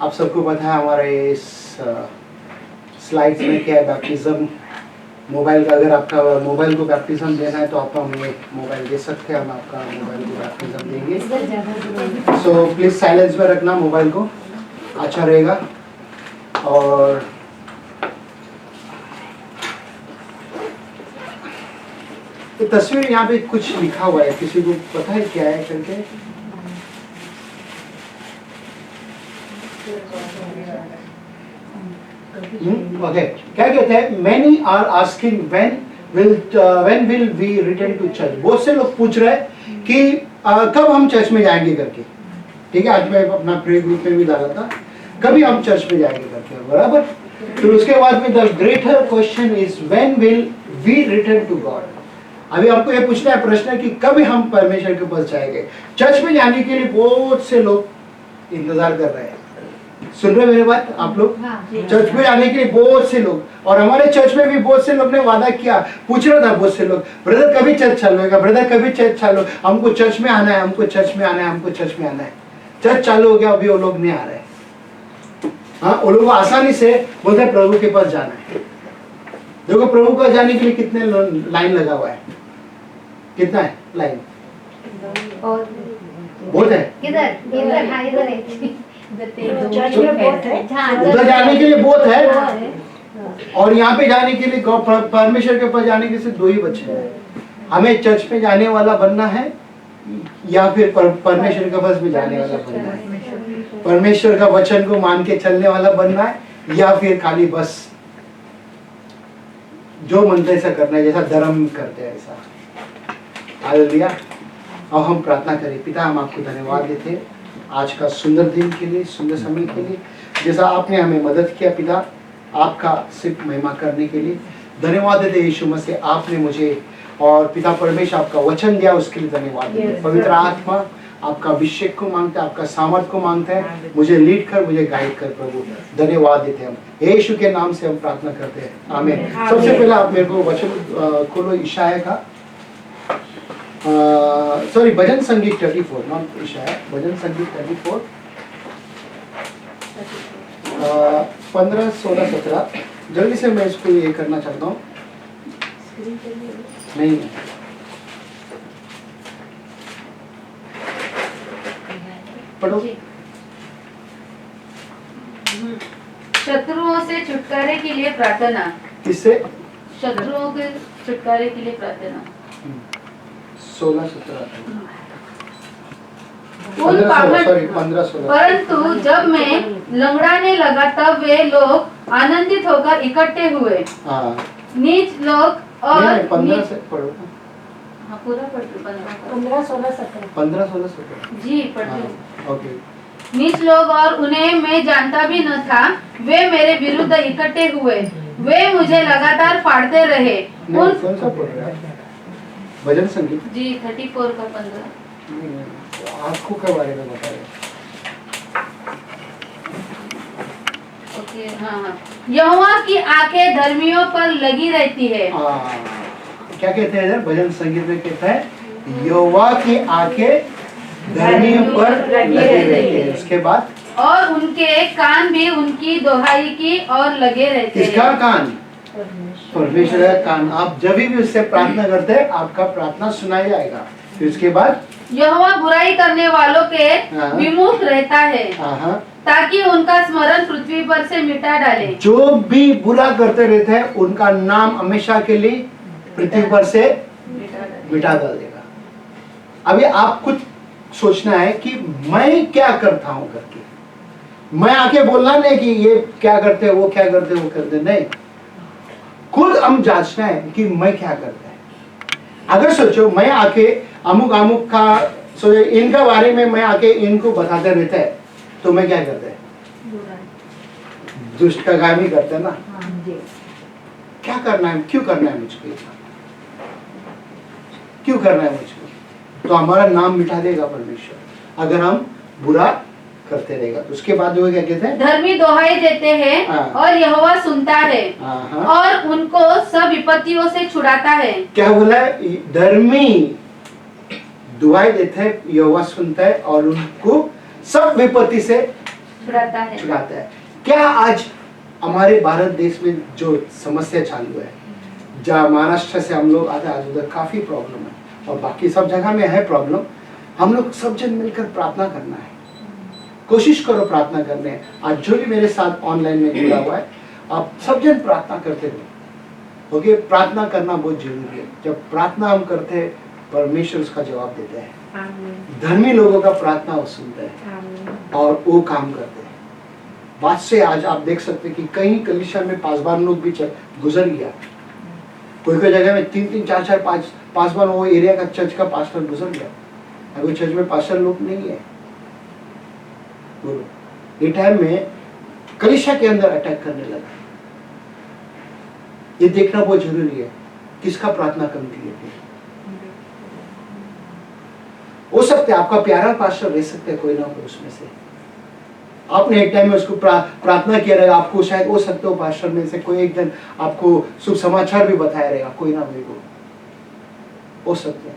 आप सबको पता है हमारे इस स्लाइड्स में क्या है, बैप्टिज्म मोबाइल का। अगर आपका मोबाइल को बैप्टिज्म देना है तो आप हमें मोबाइल दे सकते हैं, हम आपका मोबाइल को बैप्टिज्म देंगे। सो प्लीज़ साइलेंस में रखना मोबाइल को, अच्छा रहेगा। और ये तस्वीर यहाँ पे कुछ लिखा हुआ है, किसी को पता है क्या है करके? ओके, क्या कहते हैं? Many are asking when will we return to church? बहुत से लोग पूछ रहे हैं कि कब हम चर्च में जाएंगे करके। ठीक है, आज मैं अपना प्रे ग्रुप में भी डाला था, कभी हम चर्च में जाएंगे करके, बराबर। फिर उसके बाद में the greater question is when will we return to God. अभी आपको ये पूछना है प्रश्न कि कभी हम परमेश्वर के पास जाएंगे। चर्च में जाने के लिए बहुत से लोग इंतजार कर रहे हैं। सुन रहे मेरे बात आप लोग? चर्च में आने के लिए बहुत से लोग, और हमारे चर्च में भी बहुत से लोग ने वादा किया। पूछ रहा था बहुत से लोग, ब्रदर कभी चर्च चालू होगा, ब्रदर कभी चर्च चालू, हमको चर्च में आना है, हमको चर्च में आना है, हमको चर्च में आना है। चर्च चालू हो गया, अभी वो लोग नहीं आ रहे। हाँ, वो लोग आसानी से बोलते हैं प्रभु के पास जाना है। देखो प्रभु के पास जाने के लिए कितने लाइन लगा हुआ है, कितना है लाइन? बहुत है। उधर जाने के लिए बहुत है, और यहाँ पे जाने के लिए परमेश्वर के पास जाने के लिए दो ही बच्चे हैं। हमें चर्च में जाने वाला बनना है, या फिर परमेश्वर के पास भी जाने वाला बनना है। परमेश्वर का वचन को मान के चलने वाला बनना है, या फिर खाली बस जो मन ऐसा करना है, जैसा धर्म करते हैं ऐसा। हालेलुया। अब हम प्रार्थना करें। पिता, हम आपको धन्यवाद देते हैं आज का सुंदर दिन के लिए, सुंदर समय के लिए, जैसा आपने हमें मदद किया। पिता, आपका सिर्फ महिमा करने के लिए धन्यवाद देते यीशु मसीह। आपने मुझे और पिता परमेश्वर आपका वचन दिया, उसके लिए धन्यवाद देते। पवित्र आत्मा आपका अभिषेक को मांगते हैं, आपका सामर्थ को मांगते हैं। मुझे लीड कर, मुझे गाइड कर प्रभु। धन्यवाद देते हैं हम यीशु के नाम से हम प्रार्थना करते हैं, आमीन। सबसे पहले आप मेरे को वचन खोलो, इशाया का सॉरी भजन संगीत 34, नॉट इशाया, भजन संगीत 34 15, 16, 17। जल्दी से मैं इसको ये करना चाहता हूँ। नहीं, पढ़ो। शत्रुओं से छुटकारे के लिए प्रार्थना। किससे? शत्रुओं के छुटकारे के लिए प्रार्थना। 16, 17, 15, 16। परंतु जब मैं लंगड़ाने लगा तब वे लोग आनंदित होकर इकट्ठे हुए। नीच लोग और 15 से पढ़ो। हाँ, पूरा पढ़ो। 15, 16, 17 जी पढ़ो। ओके। नीच लोग और उन्हें मैं जानता भी न था, वे मेरे विरुद्ध इकट्ठे हुए, वे मुझे लगातार फाड़ते रहे। कौन सा पढ़ रहे हैं? भजन संगीत जी 34 का 15। आपको के बारे में बता रहे? ओके, हाँ। यहोवा की आंखें धर्मियों पर लगी रहती है। क्या कहते हैं इधर भजन संगीत में? कहता है यहोवा की आंखें धर्मियों पर लगी रहती है। उसके बाद और उनके कान भी उनकी दोहाई की और लगे रहते हैं। किसका कान? परमेश्वर का कान। आप जब भी उससे प्रार्थना करते हैं, आपका प्रार्थना सुनाया जाएगा। फिर उसके बाद यहोवा बुराई करने वालों के विमुख रहता है, ताकि उनका स्मरण पृथ्वी पर से मिटा डाले। जो भी बुरा करते रहते हैं, उनका नाम हमेशा के लिए पृथ्वी पर से मिटा डाल देगा। अभी आप कुछ सोचना है कि मैं क्या करता हूं करके। मैं आके बोलना नहीं कि ये क्या करते हैं, वो क्या करते हैं, वो करते नहीं। खुद हम जांचना है कि मैं क्या करता है। अगर सोचो मैं आके अमुक अमुक का सोचो इनका बारे में मैं आके इनको बताते रहता है, तो मैं क्या करता है? दुष्ट का गामी करते हैं ना। क्या करना है, क्यों करना है मुझको, क्यों करना है मुझको? तो हमारा नाम मिटा देगा परमेश्वर अगर हम बुरा करते रहेगा। तो उसके बाद जो क्या कहते हैं? धर्मी दोहाई देते हैं और यहोवा सुनता है और उनको सब विपत्तियों से छुड़ाता है। क्या बोला है? धर्मी दुआई देते हैं, यहोवा सुनता है और उनको सब विपत्ति से छुड़ाता है। छुड़ाता है। क्या आज हमारे भारत देश में जो समस्या चालू है, जहाँ महाराष्ट्र से हम लोग आते आज उधर काफी प्रॉब्लम है और बाकी सब जगह में है प्रॉब्लम। हम लोग सब जन मिलकर प्रार्थना करना है, कोशिश करो प्रार्थना करने। आज जो भी मेरे साथ ऑनलाइन में जुड़ा हुआ है, आप सब जन प्रार्थना करते रहो। ओके, प्रार्थना करना बहुत जरूरी है। जब प्रार्थना हम करते हैं, परमेश्वर उसका जवाब देते हैं। धर्मी लोगों का प्रार्थना वो सुनते हैं और वो काम करते हैं। बात से आज आप देख सकते हैं कि कई कलीसिया में पासवान लोग भी गुजर गया। कोई कोई जगह में 3-3, 4-4, 5 पासवान वो एरिया का चर्च का पास्टर गुजर गया। अगर चर्च में पास्टर लोग नहीं है, बोलो ये टाइम में कलीसिया के अंदर अटैक करने लगा। ये देखना बहुत जरूरी है, किसका प्रार्थना कमती है। हो सकता है आपका प्यारा पास्टर रह सकता है, कोई ना कोई उसमें से आपने एक टाइम में उसको प्रार्थना किया रहेगा। आपको शायद हो सकता हो पास्टर में से कोई एक दिन आपको शुभ समाचार भी बताया रहेगा, कोई ना कोई को हो सकता है।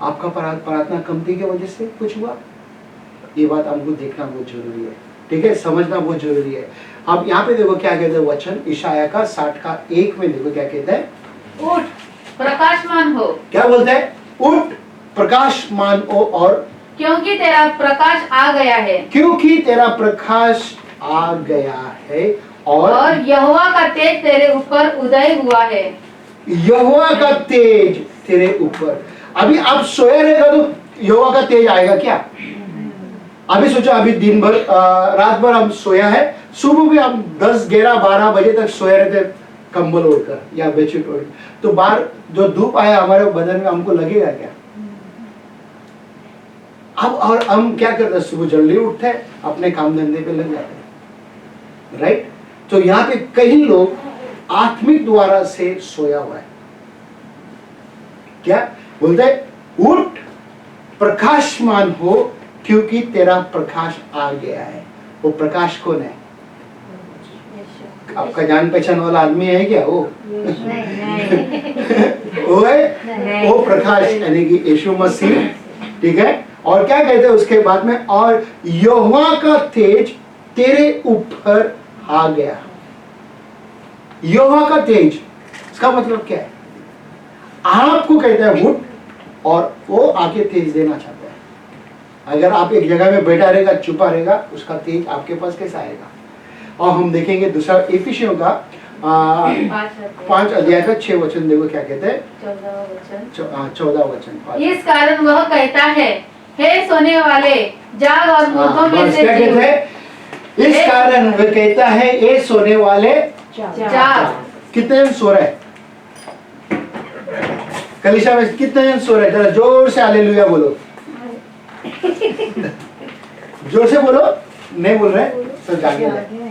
आपका प्रार्थना कमती की वजह से कुछ हुआ, ये बात हमको देखना बहुत जरूरी है। ठीक है, समझना बहुत जरूरी है। अब यहाँ पे देखो क्या कहते हैं वचन, इशाया का 60:1 में देखो क्या कहते हैं, उठ प्रकाशमान हो। क्या बोलते हैं? उठ प्रकाशमान हो, और क्योंकि तेरा प्रकाश आ गया है। क्योंकि तेरा प्रकाश आ गया है और यहोवा का तेज तेरे ऊपर उदय हुआ है। यहोवा का तेज तेरे ऊपर। अभी आप सोया रहेगा तो यहोवा का तेज आएगा क्या? अभी सोचो, अभी दिन भर रात भर हम सोया है, सुबह भी हम 10, 11, 12 बजे तक सोए रहते कंबल ओढ़कर या बेडशीट ओढ़, तो बाहर जो धूप आया हमारे बदन में, हमको लगेगा क्या? अब और हम क्या करते हैं, सुबह जल्दी उठते हैं, अपने काम धंधे पे लग जाते हैं, राइट? तो यहाँ पे कई लोग आत्मिक द्वारा से सोया हुआ है। क्या बोलते हैं? उठ प्रकाशमान हो, क्योंकि तेरा प्रकाश आ गया है। वो प्रकाश कौन है? आपका जान पहचान वाला आदमी है क्या वो? वो है वो प्रकाश, यानी कि यीशु मसीह। ठीक है, और क्या कहते हैं उसके बाद में, और यहोवा का तेज तेरे ऊपर आ गया। यहोवा का तेज, इसका मतलब क्या है? आपको कहता है उठ, और वो आके तेज देना चाहता है। अगर आप एक जगह में बैठा रहेगा, छुपा रहेगा, उसका तेज आपके पास कैसा आएगा? और हम देखेंगे दूसरा इफिसियों का 5 अध्याय का 6 वचन, देखो क्या कहते हैं, 14 वचन। इस कारण वह कहता है, हे सोने वाले जाग और मुर्दों में से क्या कहते हैं? इस कारण वह कहता है, ये सोने वाले जाग। कितने जन सो रहे? कलीसिया में कितने जन सो रहे? जरा जोर से हालेलुया बोलो। जोर से बोलो। नहीं बोल रहे? सब जागे हैं।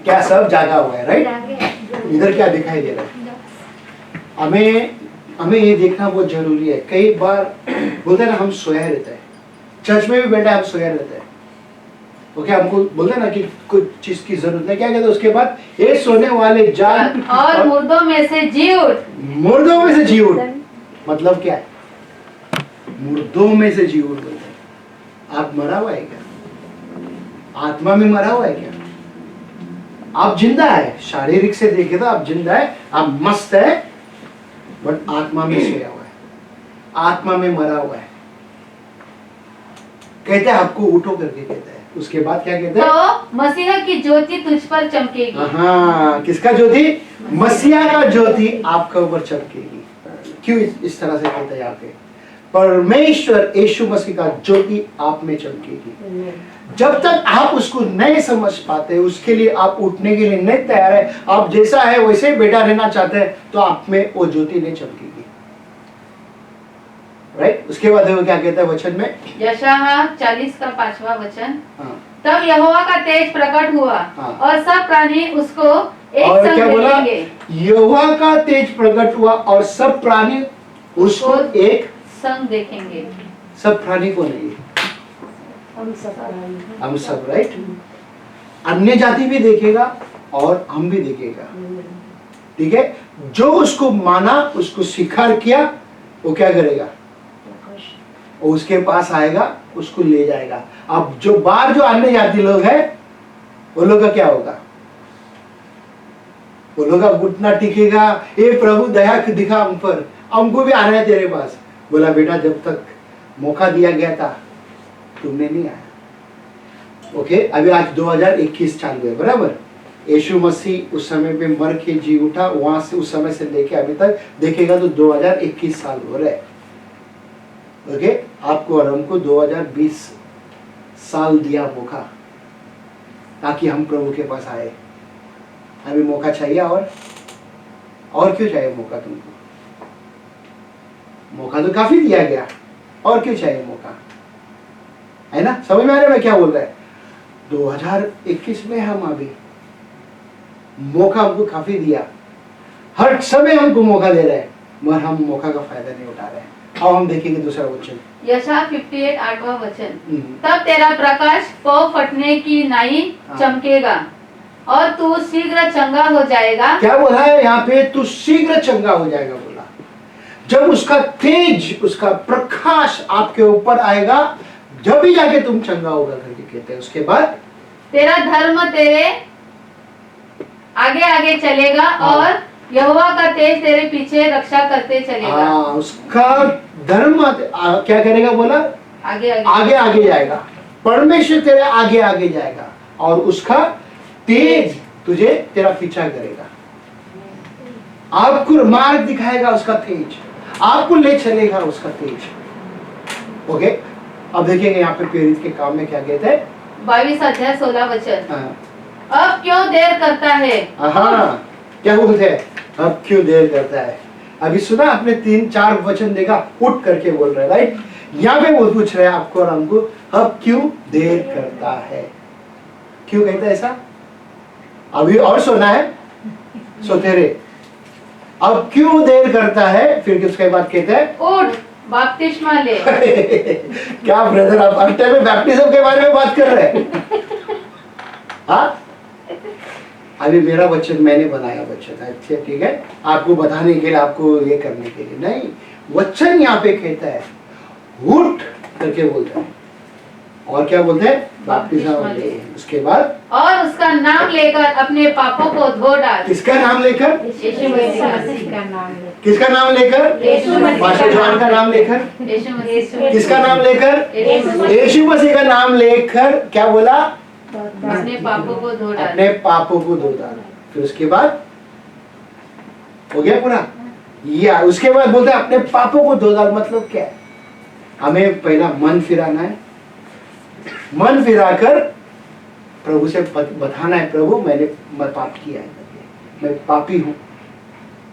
क्या सब जागा हुआ है? राइट? इधर क्या दिखाई दे रहा है? हमें ये देखना बहुत जरूरी है। कई बार बोलते हैं ना, हम सोया रहते हैं, चर्च में भी बैठा हम सोया रहते हैं। ओके, हमको बोलते हैं ना कि कुछ चीज की जरूरत है। क्या कहते हैं उसके बाद? ये सोने वाले जाग और मुर्दों में से जी उठ। मुर्दों में से जी उठ मतलब क्या है? मुर्दों में से जी उठ बोलते हैं। आप मरा हुआ है क्या? आत्मा में मरा हुआ है क्या? आप जिंदा है, शारीरिक से देखे तो आप जिंदा है, आप मस्त है, बट आत्मा में सोया हुआ है, आत्मा में मरा हुआ है। कहते हैं आपको उठो करके कहते हैं। उसके बाद क्या कहते हैं? तो मसीहा की ज्योति तुझ पर चमकेगी। हाँ, किसका ज्योति? मसीहा का ज्योति आपके ऊपर चमकेगी। क्यों इस तरह से कहते हैं? यहाँ पे परमेश्वर यीशु मसीह का ज्योति आप में चमकेगी। जब तक आप उसको नहीं समझ पाते, उसके लिए आप उठने के लिए नहीं तैयार है, आप जैसा है वैसे बैठा रहना चाहते हैं, तो आप में वो ज्योति नहीं चमकेगी। राइट? उसके बाद वो क्या कहता है वचन में? यशायाह 40 का 5वां वचन। हाँ। तब यहोवा का तेज प्रकट हुआ। हाँ। और सब प्राणी उसको एक और संग क्या बोला? देखेंगे। यहोवा का तेज प्रकट हुआ और सब प्राणी उसको एक संग देखेंगे। सब प्राणी को नहीं, हम सब। राइट? अन्य जाति भी देखेगा और हम भी देखेगा। ठीक है? जो उसको माना, उसको स्वीकार किया, वो क्या करेगा? वो उसके पास आएगा उसको ले जाएगा। अब जो बाहर जो अन्य जाति लोग हैं वो लोग का क्या होगा? वो लोग का घुटना टिकेगा, ए प्रभु दया दिखा हम पर, हमको भी आना है तेरे पास। बोला बेटा जब तक मौका दिया गया था तुमने नहीं आया। ओके, अभी आज 2021 चालू है, बराबर। यीशु मसीह उस समय पे मर के जी उठा, वहां से उस समय से लेके अभी तक देखेगा तो 2021 साल हो रहे। ओके, आपको और हमको 2020 साल दिया मौका ताकि हम प्रभु के पास आए। अभी मौका चाहिए और क्यों चाहिए मौका तुमको? मौका तो काफी दिया गया, और क्यों चाहिए मौका? है ना? समझ में आ रहा है मैं क्या बोल रहा है? 2021 में हम अभी मौका हमको काफी दिया, हर समय हमको मौका दे रहे हैं, मगर हम मौका का फायदा नहीं उठा रहे हैं। अब हम देखेंगे दूसरा वचन, यशायाह 58 8वां वचन। तब तेरा प्रकाश पौ फटने की नाई चमकेगा और तू शीघ्र चंगा हो जाएगा। क्या बोला है यहाँ पे? तू शीघ्र चंगा हो जाएगा बोला। जब उसका तेज, उसका प्रकाश आपके ऊपर आएगा, जब भी जाके तुम चंगा होगा करके कहते हैं। उसके बाद तेरा धर्म तेरे आगे आगे चलेगा और यहोवा का तेज तेरे पीछे रक्षा करते चलेगा। उसका धर्म क्या करेगा बोला? आगे आगे आगे आगे जाएगा। परमेश्वर तेरे आगे आगे जाएगा और उसका तेज तुझे तेरा पीछा करेगा, आपको मार्ग दिखाएगा उसका तेज, आपको ले चलेगा उसका तेज। ओके, अब देखेंगे यहाँ पे प्रेरित के काम में क्या कहते हैं। 22 अध्याय 16 वचन। अब क्यों देर करता है? हाँ, क्या बोलते हैं? अब क्यों देर करता है? अभी सुना आपने 3-4 वचन देखा, उठ करके बोल रहे, राइट? यहाँ पे वो पूछ रहे हैं आपको और हमको, अब क्यों देर करता है? क्यों कहता है ऐसा? अभी और सुना है, सो तेरे अब क्यों देर करता है? फिर उसके बाद कहते हैं उठ बपतिस्मा ले। क्या ब्रदर, आप हर टाइम में बैप्टिज्म के बारे में बात कर रहे हैं? हाँ, अभी मेरा वचन मैंने बनाया वचन, अच्छा ठीक है, आपको बताने के लिए, आपको ये करने के लिए नहीं। वचन यहाँ पे कहता है उठ करके बोलता है, और क्या बोलते हैं? बपतिस्मा ले। उसके बाद और उसका नाम लेकर अपने पापों को धो डाल। किसका नाम लेकर? यीशु मसीह का नाम। किसका नाम लेकर? यीशु मसीह पास्टर जॉन का नाम लेकर। यीशु मसीह। किसका नाम लेकर? यीशु मसीह का नाम लेकर क्या बोला? अपने पापों को धो डाल। अपने पापों को धो डाल। फिर उसके बाद हो गया पूरा, या उसके बाद बोलते हैं अपने पापों को धो डाल। मतलब क्या है? हमें पहला मन फिराना है, मन फिराकर प्रभु से बताना है, प्रभु मैंने पाप किया है, मैं पापी हूं,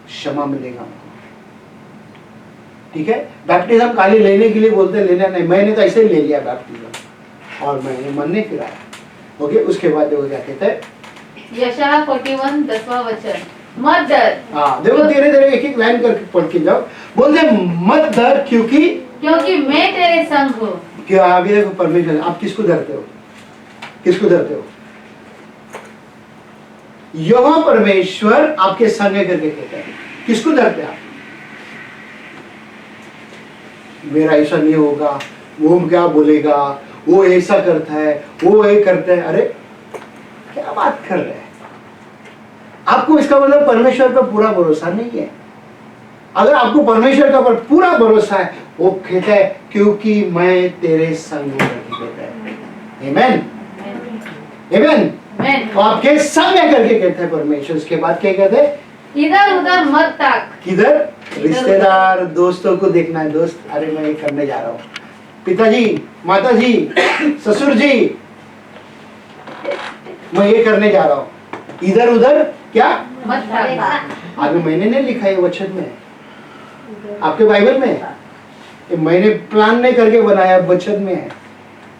क्षमा मिलेगा हमको। ठीक है, बैप्टिज्म खाली लेने के लिए बोलते लेना नहीं, मैंने तो ऐसे ही ले लिया बैप्टिज्म और मैंने मन नहीं फिराया। ओके, उसके बाद देखो क्या कहते हैं, यशायाह 41 10वां वचन। मत डर। हाँ देखो, धीरे धीरे एक एक लाइन करके पढ़ के जाओ। बोलते मत डर क्योंकि मैं तेरे संग हूँ। क्या अभी देखो परमेश्वर, आप किसको डरते हो? किसको डरते हो? यहोवा परमेश्वर आपके संग है करके कहते हैं। किसको डरते हैं आप? मेरा ऐसा नहीं होगा, वो क्या बोलेगा, वो ऐसा करता है, वो ये करता है। अरे क्या बात कर रहे हैं आपको? इसका मतलब परमेश्वर पर पूरा भरोसा नहीं है। अगर आपको परमेश्वर का पर पूरा भरोसा है, वो कहता है क्योंकि मैं तेरे संग हूं, कहता है। आमेन, आमेन। तो आपके संग है करके कहता है परमेश्वर। उसके बाद क्या कहते हैं? इधर उधर मत ताक। किधर? रिश्तेदार, दोस्तों को देखना है। दोस्त, अरे मैं ये करने जा रहा हूँ, पिताजी, माताजी, ससुर जी, मैं ये करने जा रहा हूँ। इधर उधर क्या मत ताक। अभी मैंने नहीं लिखा है वचन में, आपके बाइबल में ये मैंने प्लान नहीं करके बनाया, वचन में है।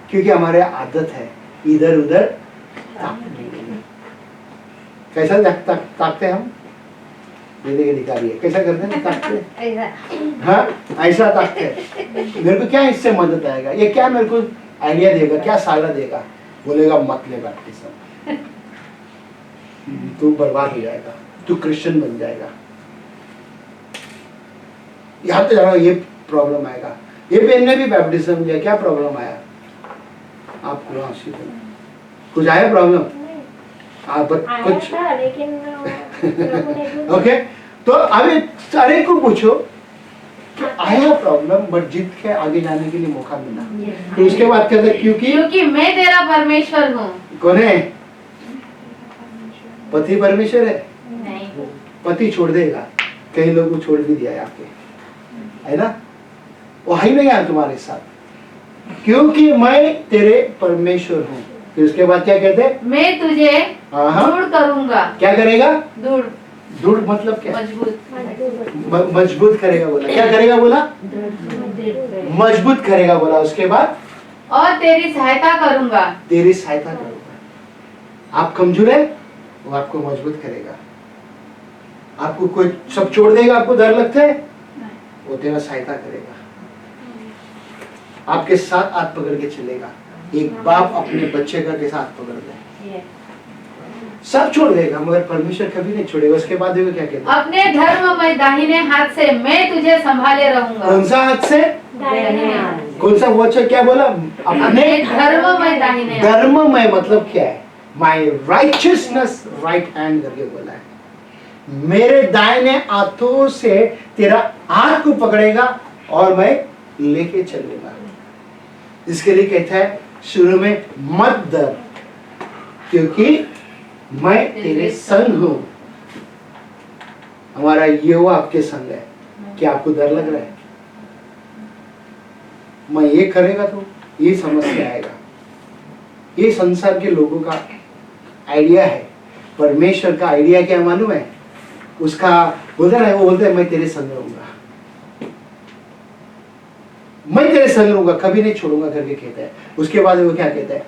क्योंकि हमारे आदत है इधर उधर ताकने की। कैसा ताकते हैं हम? ये देखिए दिखा रही है, कैसा करते हैं? ताकते, हाँ ऐसा ताकते हैं। मेरे को क्या इससे मदद आएगा? ये क्या मेरे को आइडिया देगा? क्या साला देगा? बोलेगा मत ले बैप्टिज्म, तू बर्बाद हो जाएगा, तू क्रिश्चियन बन जाएगा। यहाँ तो जाना, ये प्रॉब्लम आएगा। ये बहन ने भी बैप्टिज्म लिया, क्या प्रॉब्लम आया? आपको कुछ आया प्रॉब्लम? आप कुछ था, लेकिन प्रभु ने कुछ- ओके, तो अभी सारे को पूछो कि आया प्रॉब्लम बट जीत के आगे जाने के लिए मौका मिला। तो उसके बाद कहते हैं क्योंकि क्योंकि मैं तेरा परमेश्वर हूँ। कौन है? पति परमेश्वर है। नहीं, पति छोड़ देगा, कई लोगों को छोड़ भी दिया है आपके, है ना? वो है ही नहीं यार तुम्हारे साथ, क्योंकि मैं तेरे परमेश्वर हूँ। फिर उसके बाद क्या कहते हैं? मैं तुझे हाँ। दृढ़ करूंगा। क्या करेगा? दृढ़, दृढ़ मतलब क्या? मजबूत। मजबूत करेगा बोला। क्या करेगा बोला? मजबूत करेगा बोला। उसके बाद और तेरी सहायता करूंगा। तेरी सहायता करूंगा। आप कमजोर है, वो आपको मजबूत करेगा। आपको कोई सब छोड़ देगा, आपको डर लगता है, वो तेरा सहायता करेगा, आपके साथ हाथ पकड़ के चलेगा। एक बाप अपने बच्चे का कैसा हाथ पकड़ ले, सब छोड़ देगा मगर परमेश्वर कभी नहीं छोड़ेगा। उसके बाद देखो क्या कहता है? अपने धर्ममय दाहिने हाथ से मैं तुझे संभाले रहूंगा। कौन सा हाथ से? दाहिने हाथ। कौन सा वचन? क्या बोला? अपने अपने धर्ममय दाहिने हाथ। धर्ममय मतलब क्या है? माई राइचियसनेस राइट हैंड करके बोला है। मेरे दाहिने हाथों से तेरा हाथ को पकड़ेगा और मैं लेके चलूंगा। इसके लिए कहता है शुरू में मत डर, क्योंकि मैं तेरे संग हूं। हमारा यहोवा आपके संग है। क्या आपको डर लग रहा है? मैं ये करेगा तो ये समस्या आएगा। ये संसार के लोगों का आइडिया है। परमेश्वर का आइडिया क्या मालूम है? उसका बोलते ना, वो बोलते हैं मैं तेरे संग रहूंगा, मैं तेरे संग रहूंगा, कभी नहीं छोड़ूंगा करके कहता है। उसके बाद वो क्या कहता है?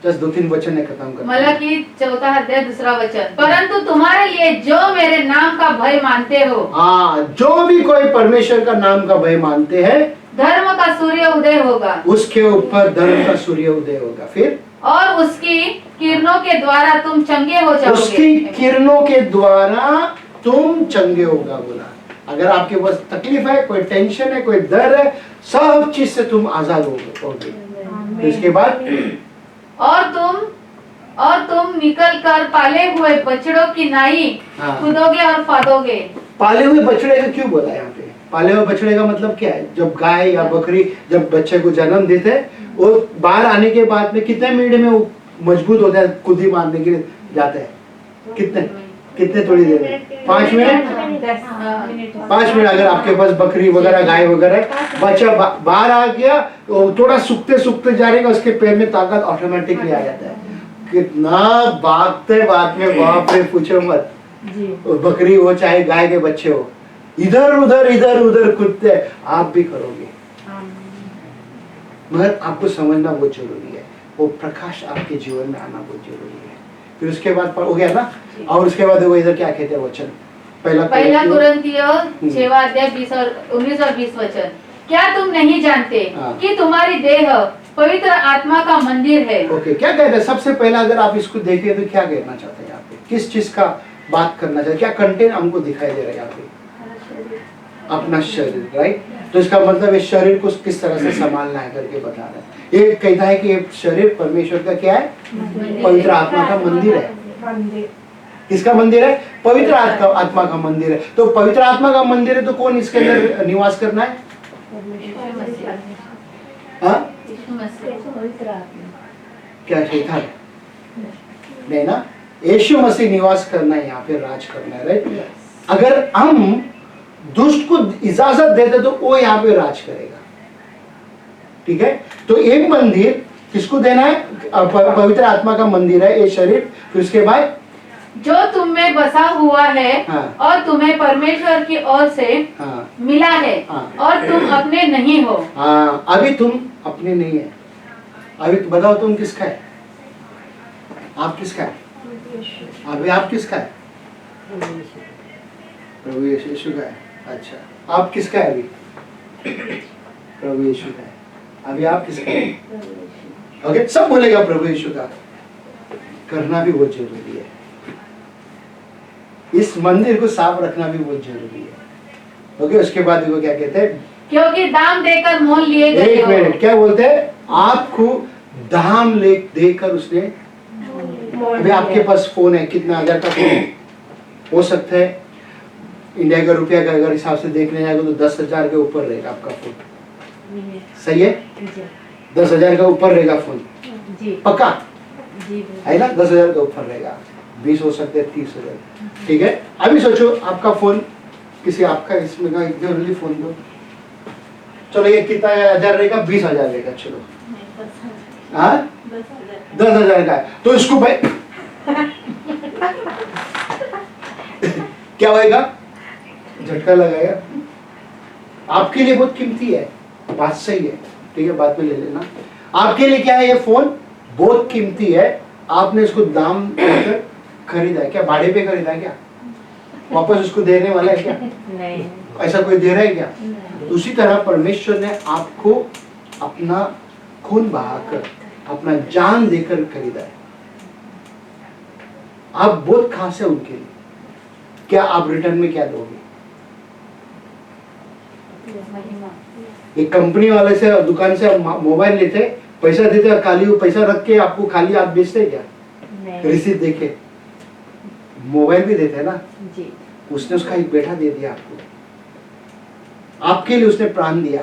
जस्ट 2-3 वचन ने खत्म कर। मलाकी 4 अध्याय 2 वचन। परंतु तुम्हारे लिए जो मेरे नाम का भय मानते हो, हाँ, जो भी कोई परमेश्वर का नाम का भय मानते हैं, धर्म का सूर्य उदय होगा। उसके ऊपर धर्म का सूर्य उदय होगा। फिर और उसकी किरणों के द्वारा तुम चंगे हो जाओगे। उसकी किरणों के द्वारा तुम चंगे होगा बोला। अगर आपके पास तकलीफ है, कोई टेंशन है, कोई डर है, सब चीज से तुम आजाद होगे। तो इसके बाद और तुम निकल कर पाले हुए बछड़ों की नाई हाँ। कूदोगे और फादोगे। पाले हुए बछड़े का क्यों बोला यहाँ पे? पाले हुए बछड़े का मतलब क्या है? जब गाय या बकरी जब बच्चे को जन्म देते हैं, वो बाहर आने के बाद में कितने मिनट में वो मजबूत होता है, कुदी मारने के लिए जाते हैं? कितने थोड़ी देर में? 5 मिनट। 5 मिनट। अगर आपके पास बकरी वगैरह गाय वगैरह है, बच्चा बाहर आ गया, तो थोड़ा सूखते सूखते जाएगा, उसके पैर में ताकत ऑटोमेटिकली आ जाता है। कितना भागते बाद में, बाप रे पूछो मत। बकरी हो चाहे गाय के बच्चे हो, इधर उधर कूदते, आप भी करोगे। मगर आपको समझना बहुत जरूरी है, वो प्रकाश आपके जीवन में आना बहुत जरूरी है। फिर उसके बाद हो गया ना, और उसके बाद वो इधर क्या कहते हैं वचन? पहला कुरिन्थियों 6 अध्याय 20 और 19 और 20 वचन। क्या तुम नहीं जानते कि तुम्हारी देह पवित्र आत्मा का मंदिर है? ओके, क्या कहते हैं? सबसे पहला अगर आप इसको देखिए तो क्या कहना चाहते हैं यहाँ पे? किस चीज का बात करना चाहते? क्या कंटेंट हमको दिखाई दे रहा है यहाँ पे? अपना शरीर, राइट? तो इसका मतलब इस शरीर को किस तरह से संभालना है करके बता रहा है। ये कहता है कि ये शरीर परमेश्वर का क्या है? पवित्र आत्मा का मंदिर है। किसका मंदिर है? पवित्र आत्मा का मंदिर है। तो पवित्र आत्मा का मंदिर है तो कौन इसके अंदर निवास करना है? हाँ? क्या शैतान? नहीं ना, यीशु मसीह निवास करना है यहाँ पे, राज करना है, राइट? अगर हम दुष्ट को इजाजत देते तो वो यहाँ पे राज करेगा। ठीक है? तो एक मंदिर किसको देना है? पवित्र आत्मा का मंदिर है ये शरीर। फिर उसके बाद जो तुम में बसा हुआ है, हाँ। और तुम्हें परमेश्वर की ओर से हाँ। मिला है, हाँ। और तुम अपने नहीं हो। हाँ, अभी तुम अपने नहीं है। अभी बताओ तुम किसका है? आप किसका है? अभी आप किसका है? प्रभु यीशु का है। अच्छा, आप किसका है? अभी प्रभु यीशु का है। अभी आप किसका है? ओके, सब बोलेगा प्रभु यीशु का। करना भी बहुत जरूरी है, इस मंदिर को साफ रखना भी बहुत जरूरी है। ओके, उसके बाद वो क्या कहते हैं? क्योंकि दाम देकर मोल लिए गए एक हो। मिनट, क्या बोलते हैं? आपको दाम ले देकर उसने, अभी आपके पास फोन है, कितना हजार का फोन हो सकता है, इंडिया का रुपया का अगर हिसाब से देखने जाएगा तो 10,000 के ऊपर रहेगा आपका फोन, सही है? 10,000 का ऊपर रहेगा फोन, पक्का है ना? 10,000 का ऊपर रहेगा, 20 हो सकते हैं, 30,000, ठीक है? अभी सोचो आपका फोन किसी आपका इसमें का जरूरी फोन दो, चलो ये कितना हजार रहेगा? 20,000 रहेगा, चलो हाँ 10,000 का है, तो इसको भाई क्या होएगा? झटका लगाएगा। आपके लिए बहुत कीमती है, बात सही है, ठीक है, बाद में ले लेना। आपके लिए क्या है? ये फोन बहुत कीमती है, आपने इसको दाम देकर खरीदा है। क्या भाड़े पे खरीदा है क्या? वापस उसको देने वाला है क्या? नहीं। ऐसा कोई दे रहा है क्या? उसी तरह परमेश्वर ने आपको अपना खून बहाकर, अपना जान देकर खरीदा है। आप बहुत खास है उनके लिए। क्या आप रिटर्न में क्या दोगे? एक कंपनी वाले से, दुकान से मोबाइल लेते, पैसा देते, खाली वो पैसा रख के आपको खाली आप बेचते क्या? रिसीट देके मोबाइल भी देते हैं ना जी। उसने उसका एक बेटा दे दिया आपको, आपके लिए उसने प्राण दिया।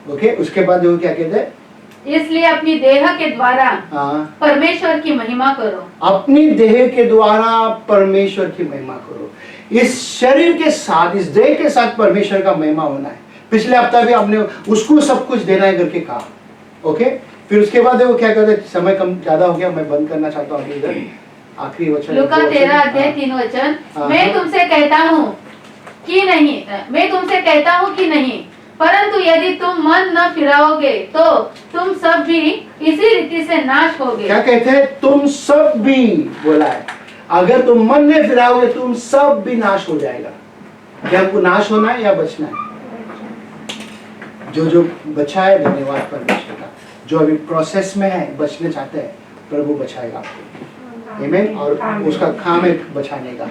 ओके, उसके बाद वो क्या कहते हैं? इसलिए अपनी देह के द्वारा हाँ, परमेश्वर की महिमा करो। अपनी देह के द्वारा परमेश्वर की महिमा करो। इस शरीर के साथ, इस देह के साथ परमेश्वर का महिमा होना है। पिछले हफ्ता भी हमने उसको सब कुछ देना है करके कहा। ओके, फिर उसके बाद वो क्या कहते हैं? समय कम ज्यादा हो गया, मैं बंद करना चाहता हूँ इधर आखिरी वचन। लूका 13:3 हाँ। मैं तुमसे कहता हूँ कि नहीं, मैं तुमसे कहता हूँ कि नहीं, परंतु यदि तुम मन न फिराओगे तो तुम सब भी इसी रीति से नाश होगे। क्या कहते हैं? तुम सब भी बोला है, अगर तुम मन में फिराओगे तुम सब भी नाश हो जाएगा। क्या हमको नाश होना है या बचना है? जो बचा है, धन्यवाद परमेश्वर का। जो अभी प्रोसेस में है, बचने चाहते हैं, प्रभु बचाएगा आपको। आमीन। और उसका काम है बचाने का।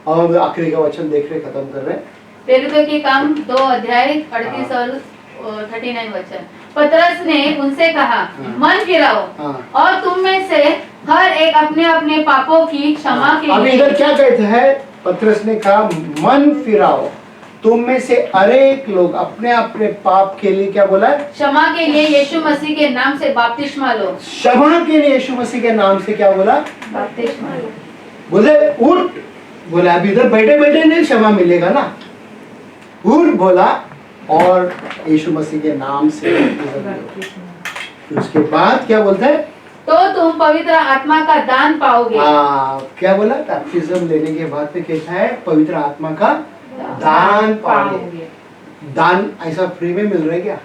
और आखिरी का वचन देख रहे, खत्म कर रहे हैं। प्रेरितों के काम 2:38 और 39 वचन। पतरस ने उनसे कहा, मन फिराओ हाँ। और तुम में से हर एक अपने अपने पापों की क्षमा के अभी लिए। इधर क्या कहते हैं? पतरस ने कहा मन फिराओ, तुम में से अनेक लोग अपने अपने पाप के लिए क्या बोला है? क्षमा के लिए यीशु मसीह के नाम से बपतिस्मा लो। क्षमा के लिए यीशु मसीह के नाम से क्या बोला? बपतिस्मा लो। बोले उठ, बोला अभी इधर बैठे बैठे नहीं क्षमा मिलेगा ना, उठ बोला और यीशु मसीह के नाम से फिर उसके बाद क्या बोलता है? तो तुम पवित्र आत्मा का दान पाओगे। क्या बोला? बैप्टिज्म लेने के बाद में कहता है पवित्र आत्मा का दान पाओगे। दान ऐसा फ्री में मिल रहा है क्या?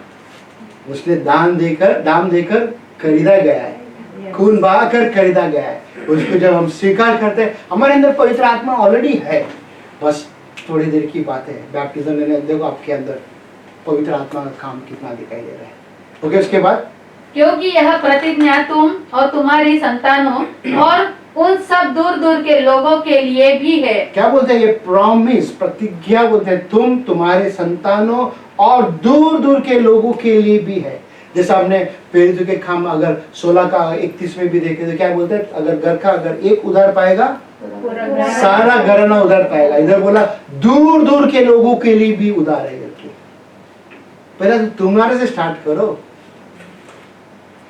उसने दाम देकर खरीदा गया है, खून बहाकर खरीदा गया है। उसको जब हम स्वीकार करते हैं, हमारे अंदर पवित्र आत्मा ऑलरेडी है, बस थोड़ी देर की बात है। बैप्टिज्म लेने देखो आपके अंदर पवित्र आत्मा का काम कितना दिखाई दे रहा है। ओके, उसके बाद क्योंकि यह प्रतिज्ञा तुम और तुम्हारी संतानों और उन सब दूर दूर के लोगों के लिए भी है। क्या बोलते हैं? ये प्रॉमिस, प्रतिज्ञा बोलते हैं, तुम, तुम्हारे संतानों और दूर दूर के लोगों के लिए भी है। जैसा हमने प्रेरितों के काम अगर 16 का 31 में भी देखे तो क्या बोलते हैं? अगर घर का अगर एक उधार पाएगा सारा घराना उधार पाएगा। इधर बोला दूर दूर के लोगों के लिए भी उधार है। पहले तो तुम्हारे से स्टार्ट करो,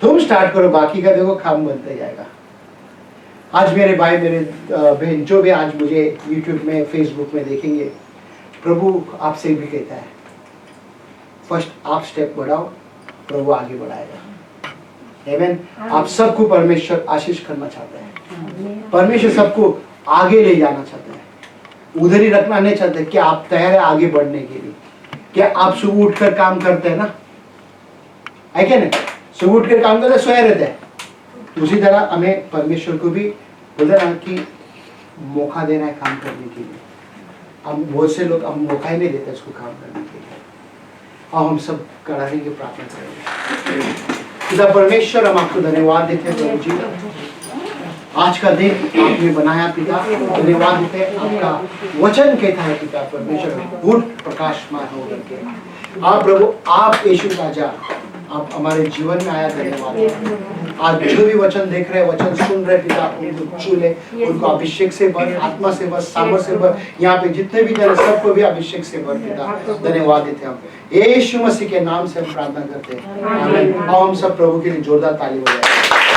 तुम स्टार्ट करो, बाकी का देखो काम बनते जाएगा। आज मेरे भाई, मेरे बहन जो भी आज मुझे YouTube में, Facebook में देखेंगे, प्रभु आपसे भी कहता है फर्स्ट आप स्टेप बढ़ाओ, प्रभु आगे बढ़ाएगा। आमीन। आप सबको परमेश्वर आशीष करना चाहता है, परमेश्वर सबको आगे ले जाना चाहता है, उधर ही रखना नहीं चाहते। क्या आप तैयार है आगे बढ़ने के लिए? क्या आप सुबह उठकर काम करते हैं ना, है क्या नहीं? सुबह उठकर काम करते, सोए रहते हैं। उसी तरह हमें परमेश्वर को भी बोलते ना कि मौका देना है काम करने के लिए। हम बहुत से लोग हम मौका ही नहीं देते उसको काम करने के लिए। और हम सब कड़ाई की प्रार्थना करेंगे। पिता परमेश्वर, हम आपको धन्यवाद देते हैं प्रभु जी, आज का दिन आपने बनाया पिता, धन्यवाद देते हैं। आपका वचन कहता है पिता परमेश्वर, उठ प्रकाशमान हो करके। आप प्रभु, आप यीशु राजा आप हमारे जीवन में आया, धन्यवाद। आज जो भी वचन देख रहे हैं, वचन सुन रहे पिता, उनको छू ले, उनको अभिषेक से भर, आत्मा से भर, सामर्थ से भर। यहाँ पे जितने भी जन सबको भी अभिषेक से भर पिता, धन्यवाद देते हैं हम यीशु मसीह के नाम से हम प्रार्थना करते हैं, आमीन। आओ हम सब प्रभु के लिए जोरदार ताली बजाएं।